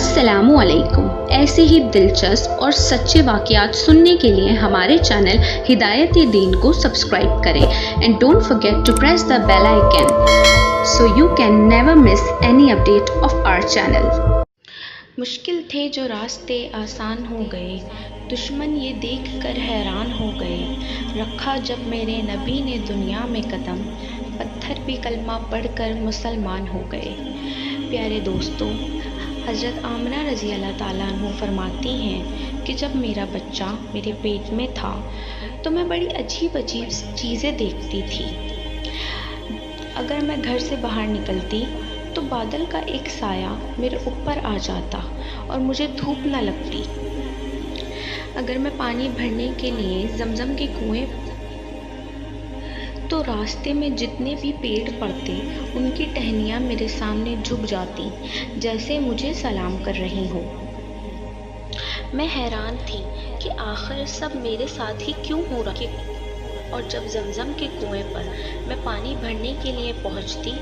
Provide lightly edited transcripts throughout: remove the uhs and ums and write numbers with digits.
السلام علیکم۔ ایسے ہی دلچسپ اور سچے واقعات سننے کے لیے ہمارے چینل ہدایت دین کو سبسکرائب کریں and don't forget to press the bell icon so you can never miss any update of our channel. مشکل تھے جو راستے آسان ہو گئے، دشمن یہ دیکھ کر حیران ہو گئے، رکھا جب میرے نبی نے دنیا میں قدم، پتھر بھی کلمہ پڑھ کر مسلمان ہو گئے۔ پیارے دوستو، حضرت آمنہ رضی اللہ تعالیٰ عنہ فرماتی ہیں کہ جب میرا بچہ میرے پیٹ میں تھا تو میں بڑی عجیب چیزیں دیکھتی تھی۔ اگر میں گھر سے باہر نکلتی تو بادل کا ایک سایہ میرے اوپر آ جاتا اور مجھے دھوپ نہ لگتی۔ اگر میں پانی بھرنے کے لیے زمزم کے کنویں تو راستے میں جتنے بھی پیڑ پڑتے ان کی ٹہنیاں میرے سامنے جھک جاتی جیسے مجھے سلام کر رہی ہوں۔ میں حیران تھی کہ آخر سب میرے ساتھ ہی کیوں ہو رہا ہے، اور جب زمزم کے کنویں پر میں پانی بھرنے کے لیے پہنچتی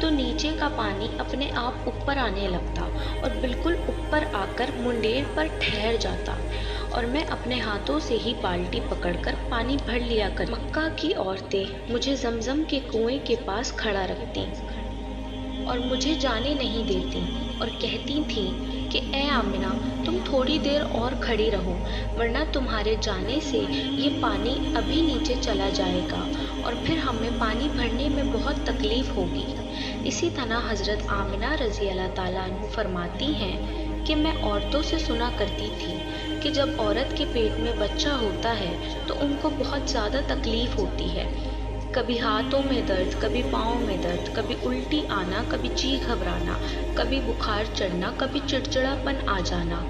تو نیچے کا پانی اپنے آپ اوپر آنے لگتا اور بالکل اوپر آ کر منڈیر پر ٹھہر جاتا اور میں اپنے ہاتھوں سے ہی بالٹی پکڑ کر پانی بھر لیا کر۔ مکہ کی عورتیں مجھے زمزم کے کنویں کے پاس کھڑا رکھتی اور مجھے جانے نہیں دیتی اور کہتی تھیں کہ اے آمنہ، تم تھوڑی دیر اور کھڑی رہو ورنہ تمہارے جانے سے یہ پانی ابھی نیچے چلا جائے گا اور پھر ہمیں پانی بھرنے میں بہت تکلیف ہوگی۔ اسی طرح حضرت آمنہ رضی اللہ تعالیٰ عنہ فرماتی ہیں کہ میں عورتوں سے سنا کرتی تھی کہ جب عورت کے پیٹ میں بچہ ہوتا ہے تو ان کو بہت زیادہ تکلیف ہوتی ہے، کبھی ہاتھوں میں درد، کبھی پاؤں میں درد، کبھی الٹی آنا، کبھی جی گھبرانا، کبھی بخار چڑھنا، کبھی چڑچڑاپن آ جانا۔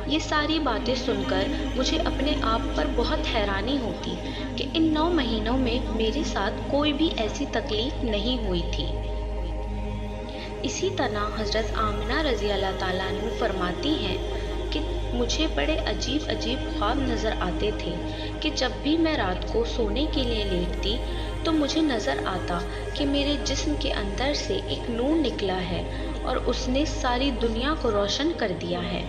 یہ ساری باتیں سن کر مجھے اپنے آپ پر بہت حیرانی ہوتی کہ ان 9 مہینوں میں میرے ساتھ کوئی بھی ایسی تکلیف نہیں ہوئی تھی۔ اسی طرح حضرت آمنہ رضی اللہ تعالیٰ عنہ فرماتی ہیں کہ مجھے بڑے عجیب خواب نظر آتے تھے کہ جب بھی میں رات کو سونے کے لیے لیٹتی تو مجھے نظر آتا کہ میرے جسم کے اندر سے ایک نور نکلا ہے اور اس نے ساری دنیا کو روشن کر دیا ہے۔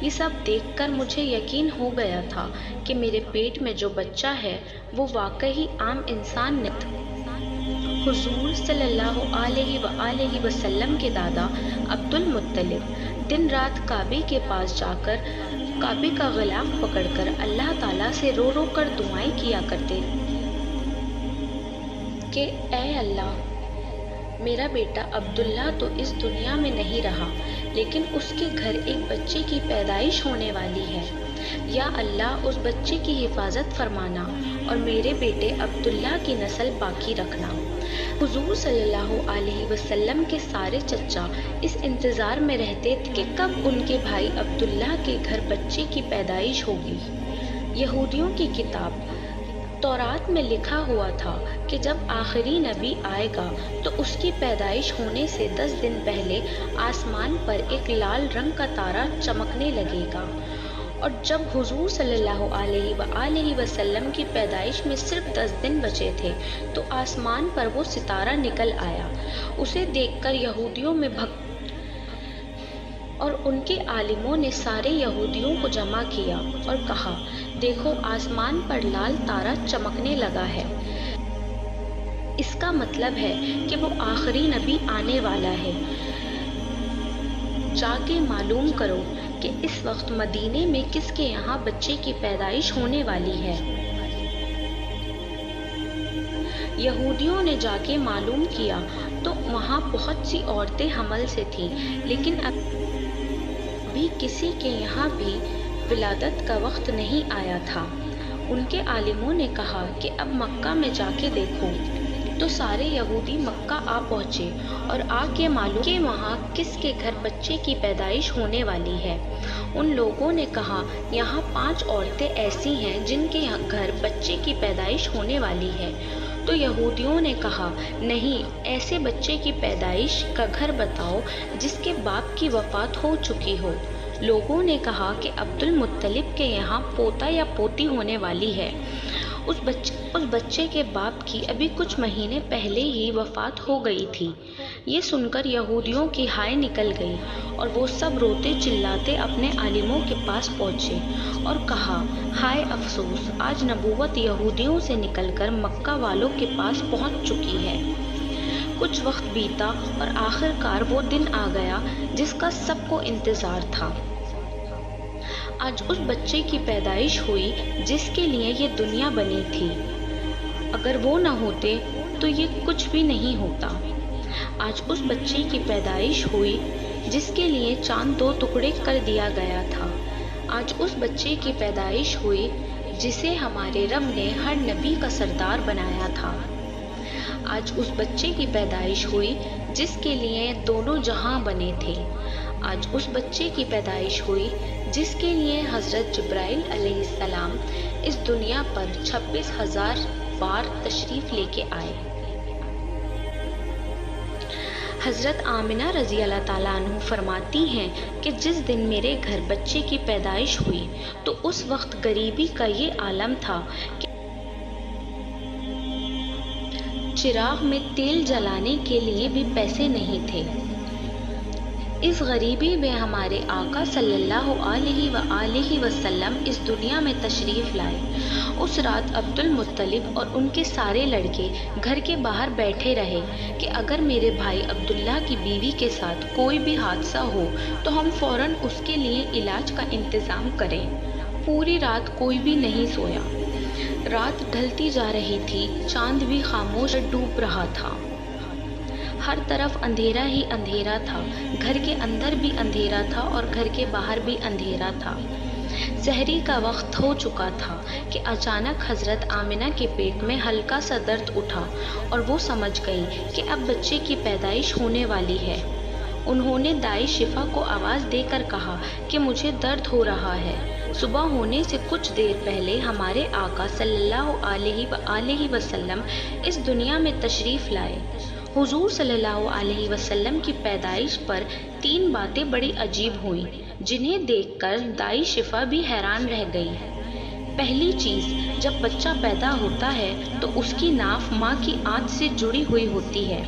یہ سب دیکھ کر مجھے یقین ہو گیا تھا کہ میرے پیٹ میں جو بچہ ہے وہ واقعی عام انسان نہیں۔ حضور صلی اللہ علیہ وآلہ وسلم کے دادا عبد المطلب دن رات کعبے کے پاس جا کر کعبے کا غلاف پکڑ کر اللہ تعالیٰ سے رو رو کر دعائیں کیا کرتے کہ اے اللہ، میرا بیٹا عبداللہ تو اس دنیا میں نہیں رہا لیکن اس کے گھر ایک بچے کی پیدائش ہونے والی ہے، یا اللہ اس بچے کی حفاظت فرمانا اور میرے بیٹے عبداللہ کی نسل باقی رکھنا۔ حضور صلی اللہ علیہ وسلم کے سارے چچا اس انتظار میں رہتے تھے کہ کب ان کے بھائی عبداللہ کے گھر بچے کی پیدائش ہوگی۔ یہودیوں کی کتاب تورات میں لکھا ہوا تھا کہ جب آخری نبی آئے گا تو اس کی پیدائش ہونے سے 10 دن پہلے آسمان پر ایک لال رنگ کا تارا چمکنے لگے گا، اور جب حضور صلی اللہ علیہ وآلہ وسلم کی پیدائش میں صرف 10 دن بچے تھے تو آسمان پر وہ ستارہ نکل آیا۔ اسے دیکھ کر یہودیوں میں اور ان کے عالموں نے سارے یہودیوں کو جمع کیا اور کہا، دیکھو آسمان پر لال تارا چمکنے لگا ہے، اس کا مطلب ہے کہ وہ آخری نبی آنے والا ہے، جا کے معلوم کرو کہ اس وقت مدینے میں کس کے یہاں بچے کی پیدائش ہونے والی ہے۔ یہودیوں نے جا کے معلوم کیا تو وہاں بہت سی عورتیں حمل سے تھیں، لیکن ابھی کسی کے یہاں بھی ولادت کا وقت نہیں آیا تھا۔ ان کے عالموں نے کہا کہ اب مکہ میں جا کے دیکھو، تو سارے یہودی مکہ آ پہنچے اور آ کے معلوم کہ وہاں کس کے گھر بچے کی پیدائش ہونے والی ہے۔ ان لوگوں نے کہا، یہاں 5 عورتیں ایسی ہیں جن کے گھر بچے کی پیدائش ہونے والی ہے۔ تو یہودیوں نے کہا، نہیں، ایسے بچے کی پیدائش کا گھر بتاؤ جس کے باپ کی وفات ہو چکی ہو۔ لوگوں نے کہا کہ عبد المطلب کے یہاں پوتا یا پوتی ہونے والی ہے۔ اس بچے کے باپ کی ابھی کچھ مہینے پہلے ہی وفات ہو گئی تھی۔ یہ سن کر یہودیوں کی ہائے نکل گئی اور وہ سب روتے چلاتے اپنے عالموں کے پاس پہنچے اور کہا، ہائے افسوس، آج نبوت یہودیوں سے نکل کر مکہ والوں کے پاس پہنچ چکی ہے۔ کچھ وقت بیتا اور آخر کار وہ دن آ گیا جس کا سب کو انتظار تھا۔ آج اس بچے کی پیدائش ہوئی جس کے لیے یہ دنیا بنی تھی۔ اگر وہ نہ ہوتے تو یہ کچھ بھی نہیں ہوتا۔ آج اس بچے کی پیدائش ہوئی جس کے لیے چاند 2 ٹکڑے کر دیا گیا تھا۔ آج اس بچے کی پیدائش ہوئی جسے ہمارے رب نے ہر نبی کا سردار بنایا تھا۔ آج اس بچے کی پیدائش ہوئی جس کے لیے دونوں جہاں بنے تھے۔ آج اس بچے کی پیدائش ہوئی جس کے لیے حضرت جبرائیل علیہ السلام اس دنیا پر 26,000 بار تشریف لے کے آئے۔ حضرت آمنہ رضی اللہ تعالیٰ عنہ فرماتی ہیں کہ جس دن میرے گھر بچے کی پیدائش ہوئی تو اس وقت غریبی کا یہ عالم تھا کہ چراغ میں تیل جلانے کے لیے بھی پیسے نہیں تھے۔ اس غریبی میں ہمارے آقا صلی اللہ علیہ وآلہ وسلم اس دنیا میں تشریف لائے۔ اس رات عبد المطلب اور ان کے سارے لڑکے گھر کے باہر بیٹھے رہے کہ اگر میرے بھائی عبداللہ کی بیوی کے ساتھ کوئی بھی حادثہ ہو تو ہم فوراً اس کے لیے علاج کا انتظام کریں۔ پوری رات کوئی بھی نہیں سویا۔ رات ڈھلتی جا رہی تھی، چاند بھی خاموش ڈوب رہا تھا۔ ہر طرف اندھیرا ہی اندھیرا تھا، گھر کے اندر بھی اندھیرا تھا اور گھر کے باہر بھی اندھیرا تھا۔ سحری کا وقت ہو چکا تھا کہ اچانک حضرت آمنہ کے پیٹ میں ہلکا سا درد اٹھا اور وہ سمجھ گئی کہ اب بچے کی پیدائش ہونے والی ہے۔ انہوں نے دائی شفا کو آواز دے کر کہا کہ مجھے درد ہو رہا ہے۔ صبح ہونے سے کچھ دیر پہلے ہمارے آقا صلی اللہ علیہ وآلہ وسلم اس دنیا میں تشریف لائے۔ حضور صلی اللہ علیہ وسلم کی پیدائش پر 3 باتیں بڑی عجیب ہوئیں جنہیں دیکھ کر دائی شفا بھی حیران رہ گئی۔ پہلی چیز، جب بچہ پیدا ہوتا ہے تو اس کی ناف ماں کی آنت سے جڑی ہوئی ہوتی ہے،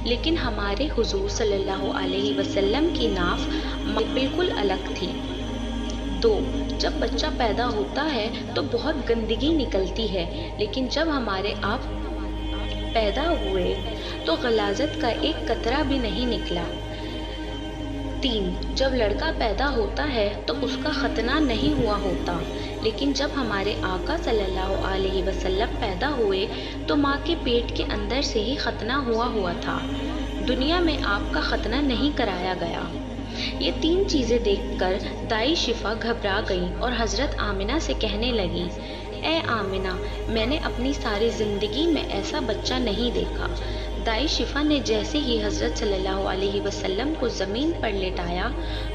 لیکن ہمارے حضور صلی اللہ علیہ وسلم کی ناف بالکل الگ تھی۔ 2، جب بچہ پیدا ہوتا ہے تو بہت گندگی نکلتی ہے، لیکن جب ہمارے آپ پیدا ہوئے تو غلاظت کا ایک قطرہ بھی نہیں نکلا۔ 3، جب لڑکا پیدا ہوتا ہے تو اس کا ختنہ نہیں ہوا ہوتا، لیکن جب ہمارے آقا صلی اللہ علیہ وسلم پیدا ہوئے تو ماں کے پیٹ کے اندر سے ہی ختنہ ہوا تھا، دنیا میں آپ کا ختنہ نہیں کرایا گیا۔ یہ 3 چیزیں دیکھ کر دائی شفا گھبرا گئی اور حضرت آمنہ سے کہنے لگی، اے آمنہ، میں نے اپنی ساری زندگی میں ایسا بچہ نہیں دیکھا۔ دائی شفا نے جیسے ہی حضرت صلی اللہ علیہ وسلم کو زمین پر لٹایا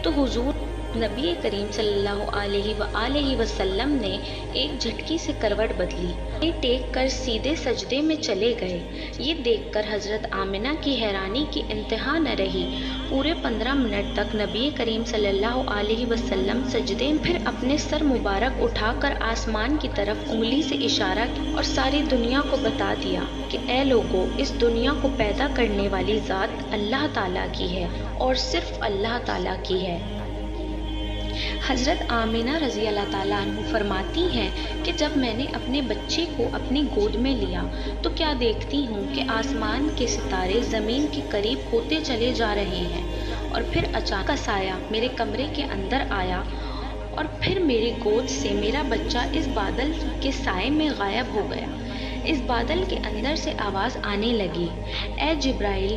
تو حضور نبی کریم صلی اللہ علیہ وآلہ وسلم نے ایک جھٹکی سے کروٹ بدلی، ٹیک کر سیدھے سجدے میں چلے گئے۔ یہ دیکھ کر حضرت آمنہ کی حیرانی کی انتہا نہ رہی۔ پورے 15 منٹ تک نبی کریم صلی اللہ علیہ وسلم سجدے میں پھر اپنے سر مبارک اٹھا کر آسمان کی طرف انگلی سے اشارہ کیا اور ساری دنیا کو بتا دیا کہ اے لوگو، اس دنیا کو پیدا کرنے والی ذات اللہ تعالیٰ کی ہے اور صرف اللہ تعالیٰ کی ہے۔ حضرت آمنہ رضی اللہ تعالیٰ عنہ فرماتی ہیں کہ جب میں نے اپنے بچے کو اپنی گود میں لیا تو کیا دیکھتی ہوں کہ آسمان کے ستارے زمین کے قریب ہوتے چلے جا رہے ہیں، اور پھر اچانک کا سایہ میرے کمرے کے اندر آیا اور پھر میری گود سے میرا بچہ اس بادل کے سائے میں غائب ہو گیا۔ اس بادل کے اندر سے آواز آنے لگی، اے جبرائیل،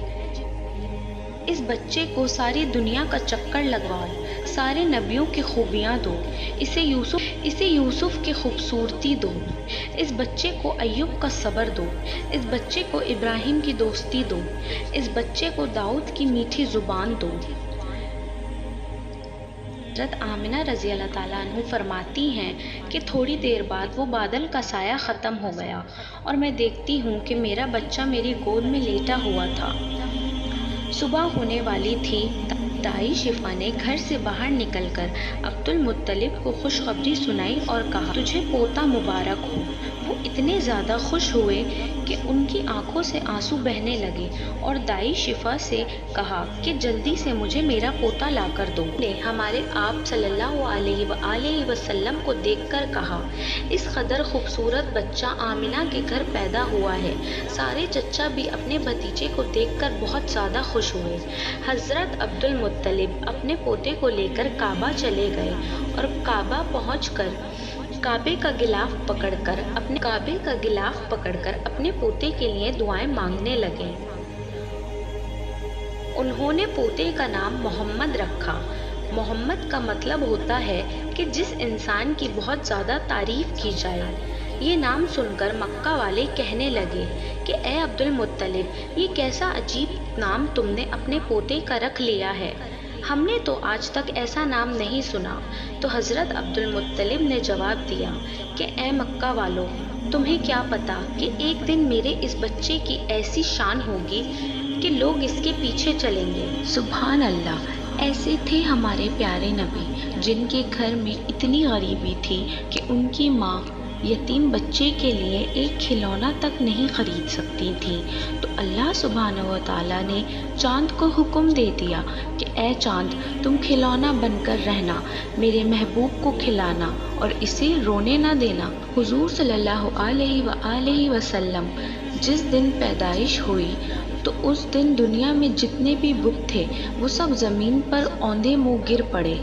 اس بچے کو ساری دنیا کا چکر لگواؤ، سارے نبیوں کی خوبیاں دو، اسے یوسف کی خوبصورتی دو، اس بچے کو ایوب کا صبر دو، اس بچے کو ابراہیم کی دوستی دو، اس بچے کو داؤد کی میٹھی زبان دو۔ حضرت آمنہ رضی اللہ تعالیٰ عنہ فرماتی ہیں کہ تھوڑی دیر بعد وہ بادل کا سایہ ختم ہو گیا اور میں دیکھتی ہوں کہ میرا بچہ میری گود میں لیٹا ہوا تھا۔ صبح ہونے والی تھی۔ دائی شفا نے گھر سے باہر نکل کر عبد المطلب کو خوشخبری سنائی اور کہا تجھے پوتا مبارک ہو۔ وہ اتنے زیادہ خوش ہوئے کہ ان کی آنکھوں سے آنسو بہنے لگے اور دائی شفا سے کہا کہ جلدی سے مجھے میرا پوتا لا کر دو۔ نے ہمارے آپ صلی اللہ علیہ وآلہ وسلم کو دیکھ کر کہا اس قدر خوبصورت بچہ آمنہ کے گھر پیدا ہوا ہے۔ سارے چچا بھی اپنے بھتیجے کو دیکھ کر بہت زیادہ خوش ہوئے۔ حضرت عبد المطلب اپنے پوتے کو لے کر کعبہ چلے گئے اور کعبہ پہنچ کر کعبے کا غلاف پکڑ کر اپنے پوتے کے لیے دعائیں مانگنے لگے۔ انہوں نے پوتے کا نام محمد رکھا۔ محمد کا مطلب ہوتا ہے کہ جس انسان کی بہت زیادہ تعریف کی جائے۔ یہ نام سن کر مکہ والے کہنے لگے کہ اے عبد المطلب، یہ کیسا عجیب نام تم نے اپنے پوتے کا رکھ لیا ہے، ہم نے تو آج تک ایسا نام نہیں سنا۔ تو حضرت عبد المطلب نے جواب دیا کہ اے مکہ والو، تمہیں کیا پتا کہ ایک دن میرے اس بچے کی ایسی شان ہوگی کہ لوگ اس کے پیچھے چلیں گے۔ سبحان اللہ، ایسے تھے ہمارے پیارے نبی جن کے گھر میں اتنی غریبی تھی کہ ان کی ماں یتیم بچے کے لیے ایک کھلونا تک نہیں خرید سکتی تھی، تو اللہ سبحانہ و تعالیٰ نے چاند کو حکم دے دیا کہ اے چاند، تم کھلونا بن کر رہنا، میرے محبوب کو کھلانا اور اسے رونے نہ دینا۔ حضور صلی اللہ علیہ وآلہ وسلم جس دن پیدائش ہوئی تو اس دن دنیا میں جتنے بھی بت تھے وہ سب زمین پر اوندے منہ گر پڑے۔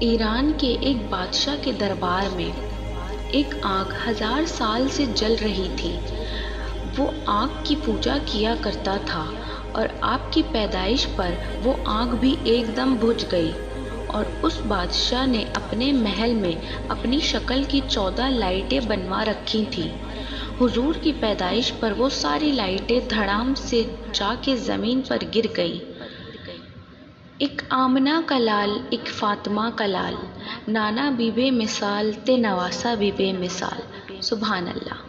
ایران کے ایک بادشاہ کے دربار میں ایک آگ 1000 سال سے جل رہی تھی۔ وہ آگ کی پوجا کیا کرتا تھا اور آپ کی پیدائش پر وہ آگ بھی ایک دم بجھ گئی، اور اس بادشاہ نے اپنے محل میں اپنی شکل کی 14 لائٹیں بنوا رکھی تھیں۔ حضور کی پیدائش پر وہ ساری لائٹیں دھڑام سے جا کے زمین پر گر گئی۔ ایک آمنہ کا لال، ایک فاطمہ کا لال، نانا بھی بے مثال تے نواسا بھی بے مثال۔ سبحان اللہ۔